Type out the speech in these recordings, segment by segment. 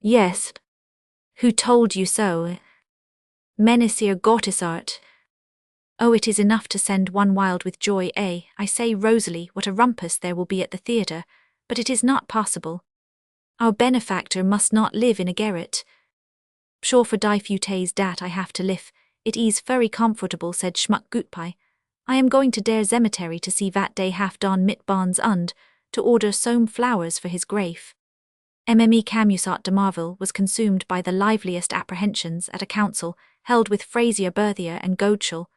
Yes. Who told you so? Menacere Gortisart. Oh, it is enough to send one wild with joy, eh? I say, Rosalie, what a rumpus there will be at the theatre, but it is not possible. Our benefactor must not live in a garret. Sure for die few days dat I have to live, it is very comfortable, said Schmuck Goodpie. I am going to der cemetery to see vat day half done mit bonds und, to order some flowers for his grave. Mme Camusat de Marville was consumed by the liveliest apprehensions at a council held with Frazier Berthier and Godeschal.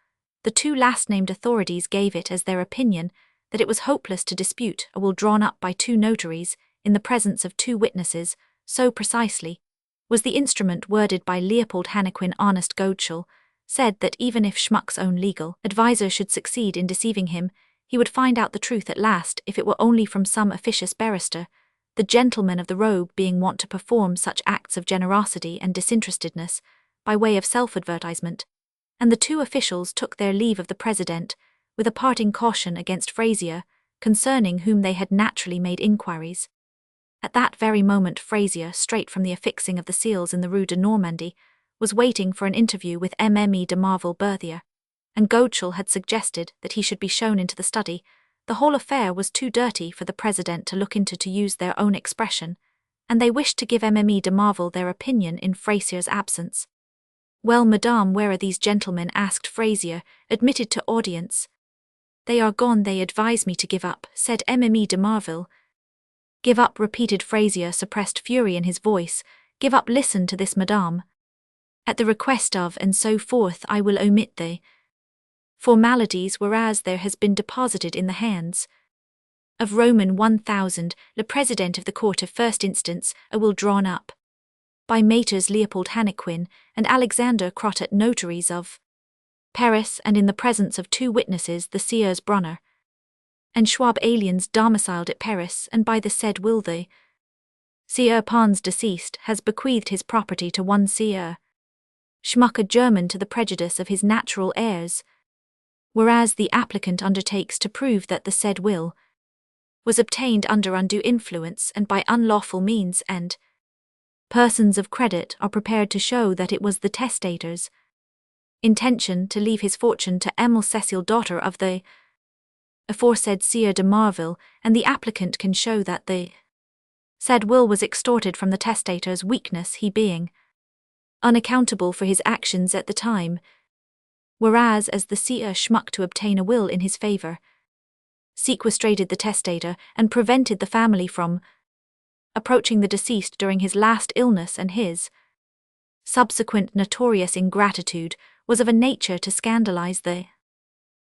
The two last-named authorities gave it as their opinion that it was hopeless to dispute a will drawn up by two notaries, in the presence of two witnesses, so precisely was the instrument worded by Leopold Hannequin. Honest Godeschal said that even if Schmuck's own legal adviser should succeed in deceiving him, he would find out the truth at last if it were only from some officious barrister, the gentleman of the robe being wont to perform such acts of generosity and disinterestedness by way of self-advertisement. And the two officials took their leave of the president, with a parting caution against Frazier, concerning whom they had naturally made inquiries. At that very moment Frazier, straight from the affixing of the seals in the Rue de Normandie, was waiting for an interview with Mme de Marville Berthier, and Godeschal had suggested that he should be shown into the study. The whole affair was too dirty for the president to look into, to use their own expression, and they wished to give Mme de Marville their opinion in Frazier's absence. Well, madame, where are these gentlemen? Asked Frazier, admitted to audience. They are gone, they advise me to give up, said Mme de Marville. Give up, repeated Frazier, suppressed fury in his voice. Give up, listen to this, madame. At the request of, and so forth, I will omit the formalities, whereas there has been deposited in the hands of Roman 1000, le President of the Court of First Instance, a will drawn up by Maîtres Leopold Hannequin and Alexander Crottat, notaries of Paris, and in the presence of two witnesses, the Sieurs Brunner and Schwab, aliens domiciled at Paris, and by the said will the Sieur Pons, deceased, has bequeathed his property to one Sieur Schmuck, a German, to the prejudice of his natural heirs, whereas the applicant undertakes to prove that the said will was obtained under undue influence and by unlawful means, and persons of credit are prepared to show that it was the testator's intention to leave his fortune to Emile Cecile, daughter of the aforesaid Sieur de Marville, and the applicant can show that the said will was extorted from the testator's weakness, he being unaccountable for his actions at the time, whereas as the Sieur Schmuck, to obtain a will in his favour, sequestrated the testator and prevented the family from approaching the deceased during his last illness, and his subsequent notorious ingratitude was of a nature to scandalize the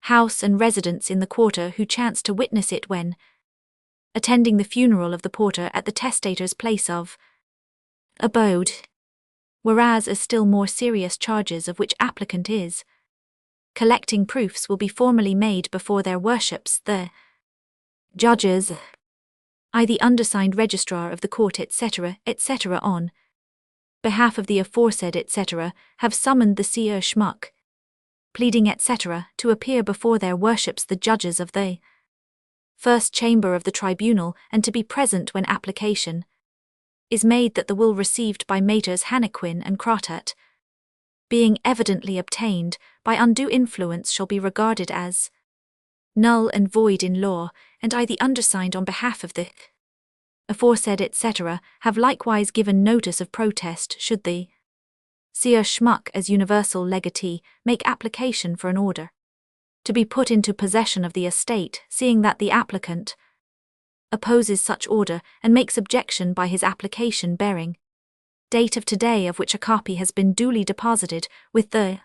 house and residents in the quarter who chanced to witness it when attending the funeral of the porter at the testator's place of abode, whereas as still more serious charges, of which applicant is collecting proofs, will be formally made before their worships the judges, I, the undersigned registrar of the court, etc., etc., on behalf of the aforesaid, etc., have summoned the Sieur Schmuck, pleading, etc., to appear before their worships the judges of the first chamber of the tribunal, and to be present when application is made that the will received by Maîtres Hannequin and Crottat, being evidently obtained by undue influence, shall be regarded as null and void in law, and I, the undersigned, on behalf of the aforesaid, etc., have likewise given notice of protest should the Sieur Schmuck, as universal legatee, make application for an order to be put into possession of the estate, seeing that the applicant opposes such order and makes objection by his application bearing date of today, of which a copy has been duly deposited, with the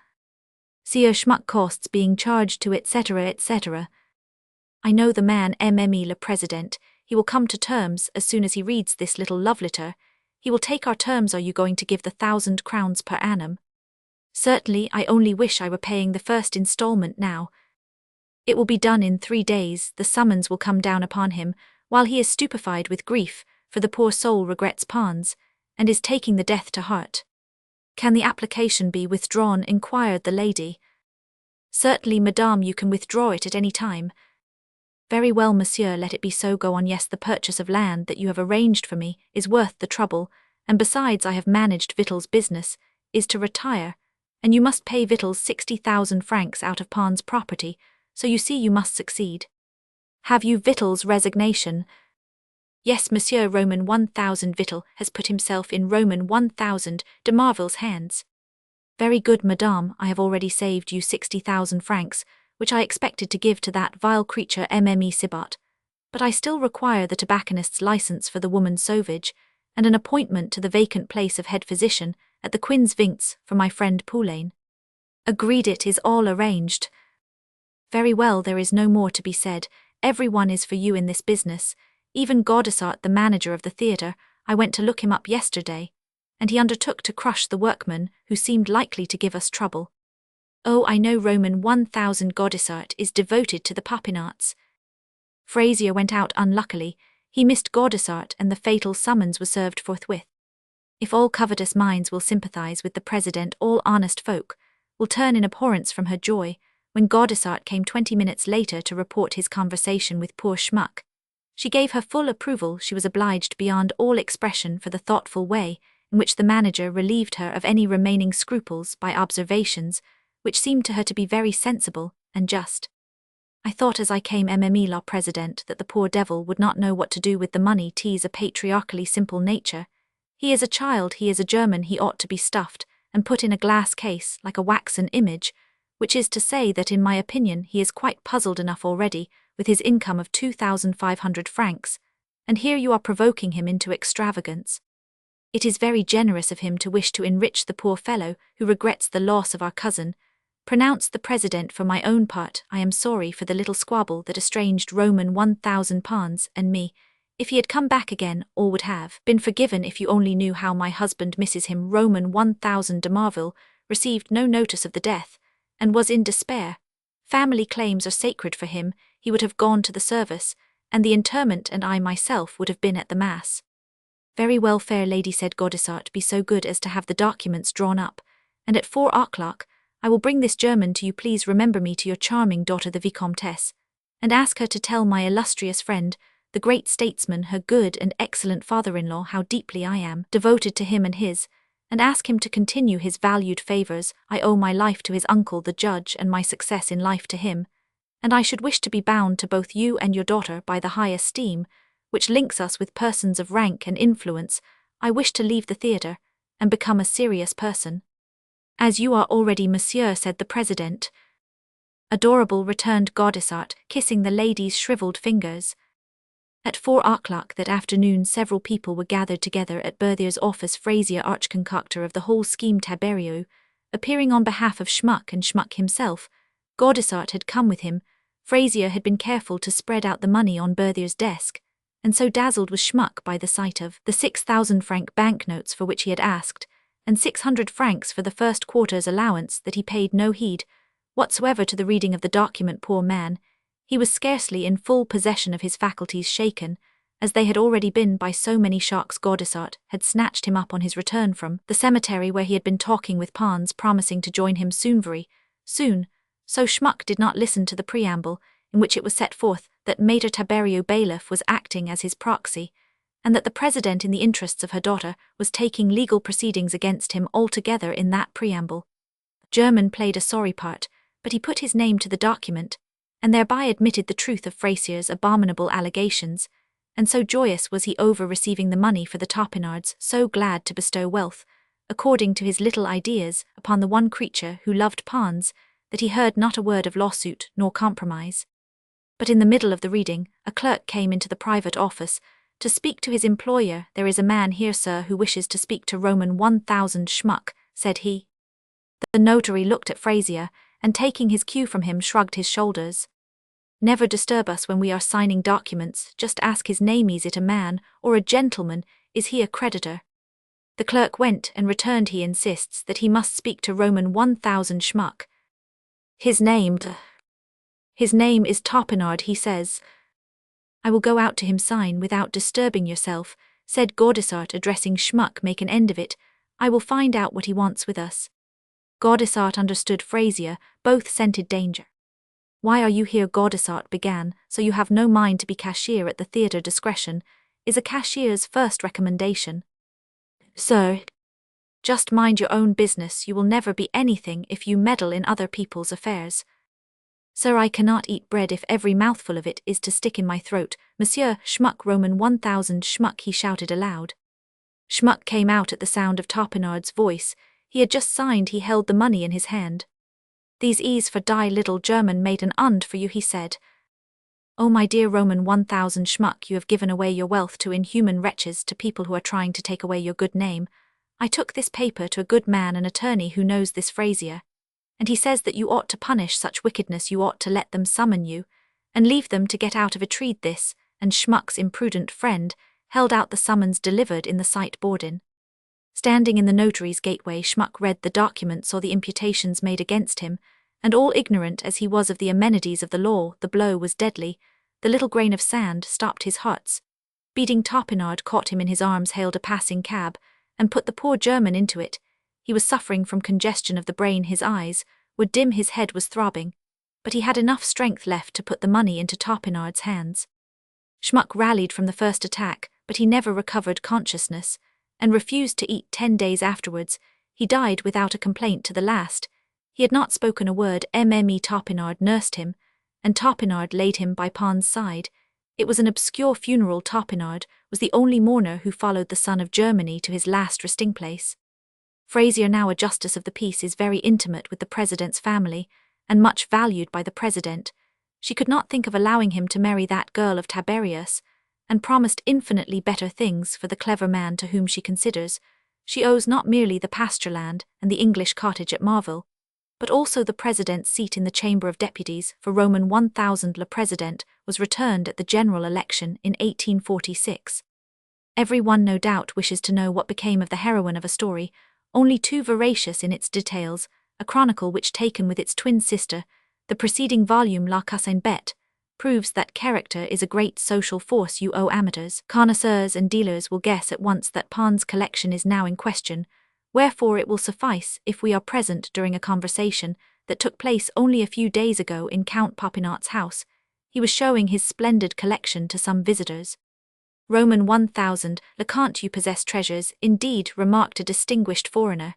Sieur Schmuck costs being charged to, etc., etc. I know the man, Mme le President. He will come to terms as soon as he reads this little love letter. He will take our terms. Are you going to give the 1,000 crowns per annum? Certainly, I only wish I were paying the first installment now. It will be done in 3 days. The summons will come down upon him, while he is stupefied with grief, for the poor soul regrets Pons, and is taking the death to heart. Can the application be withdrawn? Inquired the lady. Certainly, madame, you can withdraw it at any time. Very well, monsieur, let it be so. Go on. Yes, the purchase of land that you have arranged for me is worth the trouble, and besides I have managed Vittel's business, is to retire, and you must pay Vittel's 60,000 francs out of Pan's property, so you see you must succeed. Have you Vittel's resignation? Yes, Monsieur. Roman 1000 Vittel has put himself in Roman 1000 de Marville's hands. Very good, madame, I have already saved you 60,000 francs, which I expected to give to that vile creature Mme Sibat, but I still require the tobacconist's license for the woman Sauvage, and an appointment to the vacant place of head physician at the Quinze Vinks for my friend Poulain. Agreed, it is all arranged. Very well, there is no more to be said. Everyone is for you in this business. Even Gaudissart, the manager of the theatre, I went to look him up yesterday, and he undertook to crush the workman who seemed likely to give us trouble. Oh, I know Roman 1000 Gaudissart is devoted to the Papinards. Frazier went out unluckily. He missed Gaudissart and the fatal summons was served forthwith. If all covetous minds will sympathize with the president, all honest folk will turn in abhorrence from her joy when Gaudissart came 20 minutes later to report his conversation with poor Schmuck. She gave her full approval. She was obliged beyond all expression for the thoughtful way in which the manager relieved her of any remaining scruples by observations which seemed to her to be very sensible and just. I thought as I came Mme la President that the poor devil would not know what to do with the money. 'Tis a patriarchally simple nature. He is a child, he is a German, he ought to be stuffed and put in a glass case like a waxen image, which is to say that in my opinion he is quite puzzled enough already with his income of 2,500 francs, and here you are provoking him into extravagance. It is very generous of him to wish to enrich the poor fellow who regrets the loss of our cousin, pronounced the president. For my own part, I am sorry for the little squabble that estranged Roman 1000 Pans and me. If he had come back again, all would have been forgiven. If you only knew how my husband misses him. Roman 1000 de Marville received no notice of the death, and was in despair. Family claims are sacred for him. He would have gone to the service, and the interment, and I myself would have been at the mass. Very well, fair lady, said Gaudissart, be so good as to have the documents drawn up, and at 4 o'clock I will bring this German to you. Please remember me to your charming daughter the Vicomtesse, and ask her to tell my illustrious friend, the great statesman, her good and excellent father-in-law, how deeply I am devoted to him and his, and ask him to continue his valued favours. I owe my life to his uncle the judge, and my success in life to him, and I should wish to be bound to both you and your daughter by the high esteem which links us with persons of rank and influence. I wish to leave the theatre and become a serious person. As you are already, monsieur, said the president. Adorable, returned Gaudissart, kissing the lady's shriveled fingers. At 4 o'clock that afternoon several people were gathered together at Berthier's office. Frazier, arch-concoctor of the whole scheme, Père Goriot, appearing on behalf of Schmuck and Schmuck himself. Gaudissart had come with him. Frazier had been careful to spread out the money on Berthier's desk, and so dazzled was Schmuck by the sight of the 6,000 franc banknotes for which he had asked, and 600 francs for the first quarter's allowance, that he paid no heed whatsoever to the reading of the document. Poor man, he was scarcely in full possession of his faculties, shaken, as they had already been by so many shocks. Gaudissart had snatched him up on his return from the cemetery where he had been talking with Pons, promising to join him very soon, so Schmuck did not listen to the preamble, in which it was set forth that Maître Taberiot bailiff was acting as his proxy, and that the president, in the interests of her daughter, was taking legal proceedings against him. Altogether in that preamble German played a sorry part, but he put his name to the document, and thereby admitted the truth of Frazier's abominable allegations, and so joyous was he over receiving the money for the Topinards, so glad to bestow wealth, according to his little ideas, upon the one creature who loved Pons, that he heard not a word of lawsuit nor compromise. But in the middle of the reading, a clerk came into the private office to speak to his employer. There is a man here, sir, who wishes to speak to Roman 1000 Schmuck, said he. The notary looked at Frazier, and taking his cue from him shrugged his shoulders. Never disturb us when we are signing documents, just ask his name. Is it a man or a gentleman? Is he a creditor? The clerk went and returned. He insists that he must speak to Roman 1000 Schmuck. His name is Topinard, he says. I will go out to him. Sign without disturbing yourself, said Gaudissart, addressing Schmuck. Make an end of it. I will find out what he wants with us. Gaudissart understood Frazier, both scented danger. Why are you here? Gaudissart began. So you have no mind to be cashier at the theatre? Discretion is a cashier's first recommendation. Sir, just mind your own business. You will never be anything if you meddle in other people's affairs. Sir, I cannot eat bread if every mouthful of it is to stick in my throat. Monsieur, Schmuck Roman 1000 Schmuck, he shouted aloud. Schmuck came out at the sound of Topinard's voice. He had just signed. He held the money in his hand. These E's for die little German made an und for you, he said. Oh my dear Roman 1000 Schmuck, you have given away your wealth to inhuman wretches, to people who are trying to take away your good name. I took this paper to a good man, an attorney who knows this Frazier, and he says that you ought to punish such wickedness. You ought to let them summon you, and leave them to get out of it. Read this, and Schmuck's imprudent friend held out the summons delivered in the sight boardin. Standing in the notary's gateway, Schmuck read the document, saw the imputations made against him, and all ignorant as he was of the amenities of the law, the blow was deadly. The little grain of sand stopped his hearts. Beating Topinard caught him in his arms, hailed a passing cab, and put the poor German into it. He was suffering from congestion of the brain. His eyes were dim, his head was throbbing, but he had enough strength left to put the money into Topinard's hands. Schmuck rallied from the first attack, but he never recovered consciousness, and refused to eat. 10 days afterwards, he died without a complaint to the last. He had not spoken a word. Topinard nursed him, and Topinard laid him by Pons' side. It was an obscure funeral. Topinard was the only mourner who followed the son of Germany to his last resting place. Frazier, now a justice of the peace, is very intimate with the president's family, and much valued by the president. She could not think of allowing him to marry that girl of Tiberius, and promised infinitely better things for the clever man to whom she considers. She owes not merely the pasture land and the English cottage at Marville, but also the president's seat in the Chamber of Deputies, for Roman 1000 Le President was returned at the general election in 1846. Every one no doubt wishes to know what became of the heroine of a story, only too veracious in its details, a chronicle which, taken with its twin sister, the preceding volume La Cousin Bette, proves that character is a great social force. You amateurs, connoisseurs and dealers will guess at once that Pons' collection is now in question, wherefore it will suffice if we are present during a conversation that took place only a few days ago in Count Popinot's house. He was showing his splendid collection to some visitors. Roman 1000, Leconte, you possess treasures, indeed, remarked a distinguished foreigner.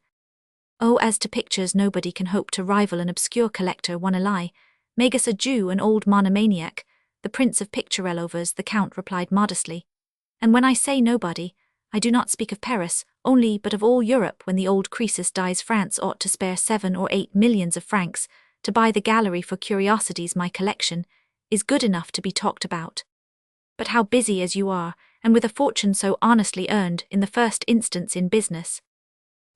Oh, as to pictures, nobody can hope to rival an obscure collector. One a lie, Magus a Jew, an old monomaniac, the prince of picturellovers, the count replied modestly. And when I say nobody, I do not speak of Paris only, but of all Europe. When the old Croesus dies, France ought to spare 7 or 8 millions of francs to buy the gallery for curiosities. My collection is good enough to be talked about. But how busy as you are, and with a fortune so honestly earned, in the first instance in business.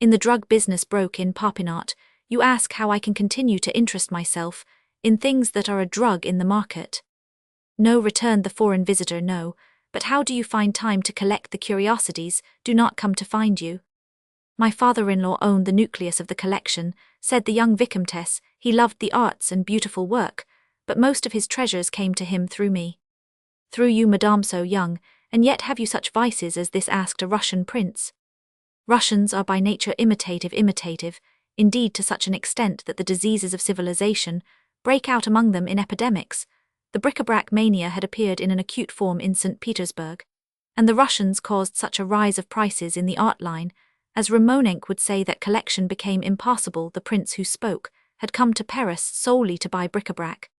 In the drug business, broke in Popinot, you ask how I can continue to interest myself in things that are a drug in the market. No, returned the foreign visitor, no, but how do you find time to collect the curiosities? Do not come to find you. My father-in-law owned the nucleus of the collection, said the young Vicomtesse. He loved the arts and beautiful work, but most of his treasures came to him through me. Through you, madame, so young, and yet have you such vices as this? Asked a Russian prince. Russians are by nature imitative, indeed to such an extent that the diseases of civilization break out among them in epidemics. The bric-a-brac mania had appeared in an acute form in St. Petersburg, and the Russians caused such a rise of prices in the art line, as Ramonenko would say, that collection became impossible. The prince who spoke had come to Paris solely to buy bric-a-brac.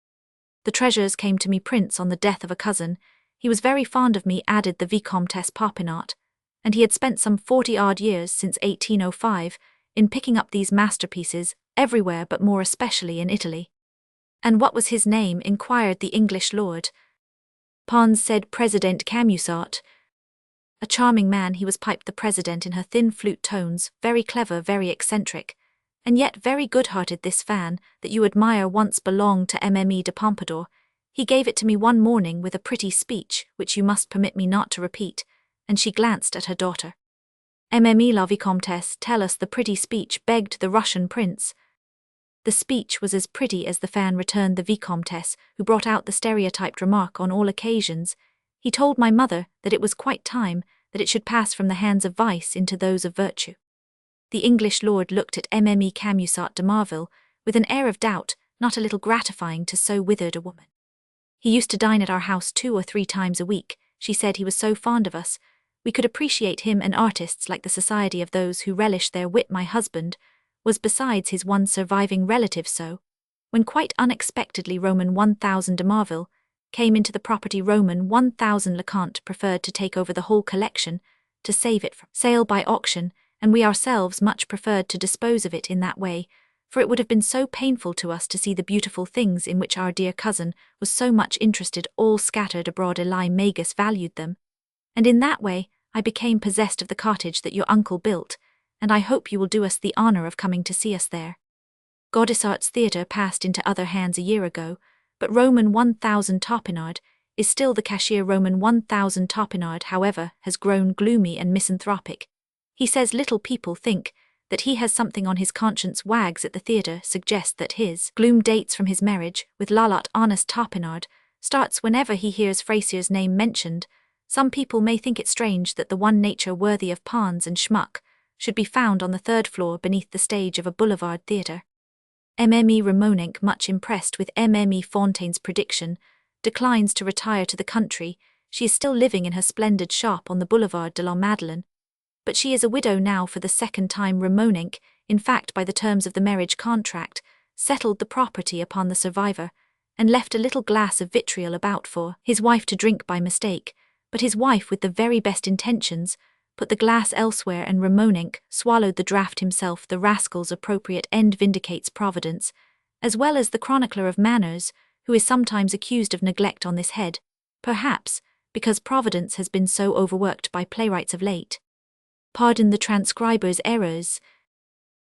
The treasures came to me, prince, on the death of a cousin. He was very fond of me, added the Vicomtesse Popinot, and he had spent some 40-odd years, since 1805, in picking up these masterpieces, everywhere but more especially in Italy. And what was his name? Inquired the English lord. Pons, said President Camusot. A charming man he was, piped the president in her thin flute tones, very clever, very eccentric, and yet very good-hearted. This fan that you admire once belonged to Mme de Pompadour. He gave it to me one morning with a pretty speech, which you must permit me not to repeat, and she glanced at her daughter. Mme la Vicomtesse, tell us the pretty speech, begged the Russian prince. The speech was as pretty as the fan, returned the Vicomtesse, who brought out the stereotyped remark on all occasions. He told my mother that it was quite time that it should pass from the hands of vice into those of virtue. The English lord looked at Mme Camusot de Marville with an air of doubt, not a little gratifying to so withered a woman. He used to dine at our house 2 or 3 times a week. She said he was so fond of us. we could appreciate him and artists like the society of those who relish their wit. My husband was besides his one surviving relative, so, when quite unexpectedly Roman 1000 de Marville came into the property, Roman 1000 Leconte preferred to take over the whole collection, to save it from sale by auction, and we ourselves much preferred to dispose of it in that way, for it would have been so painful to us to see the beautiful things in which our dear cousin was so much interested all scattered abroad. Eli Magus valued them, and in that way I became possessed of the cottage that your uncle built, and I hope you will do us the honor of coming to see us there. Gaudissart's theatre passed into other hands a year ago, but Roman 1000 Topinard is still the cashier. Roman 1000 Topinard, however, has grown gloomy and misanthropic. He says little people think that he has something on his conscience. Wags at the theatre suggest that his gloom dates from his marriage with Lalotte. Honest Topinard starts whenever he hears Fraysier's name mentioned. Some people may think it strange that the one nature worthy of Pons and Schmuck should be found on the third floor beneath the stage of a boulevard theatre. Mme Ramonenc, much impressed with Mme Fontaine's prediction, declines to retire to the country. She is still living in her splendid shop on the Boulevard de la Madeleine, but she is a widow now for the second time. Ramonenc, in fact by the terms of the marriage contract, settled the property upon the survivor, and left a little glass of vitriol about for his wife to drink by mistake, but his wife, with the very best intentions, put the glass elsewhere, and Ramonenc swallowed the draught himself. The rascal's appropriate end vindicates Providence, as well as the chronicler of manners, who is sometimes accused of neglect on this head, perhaps because Providence has been so overworked by playwrights of late. Pardon the transcriber's errors,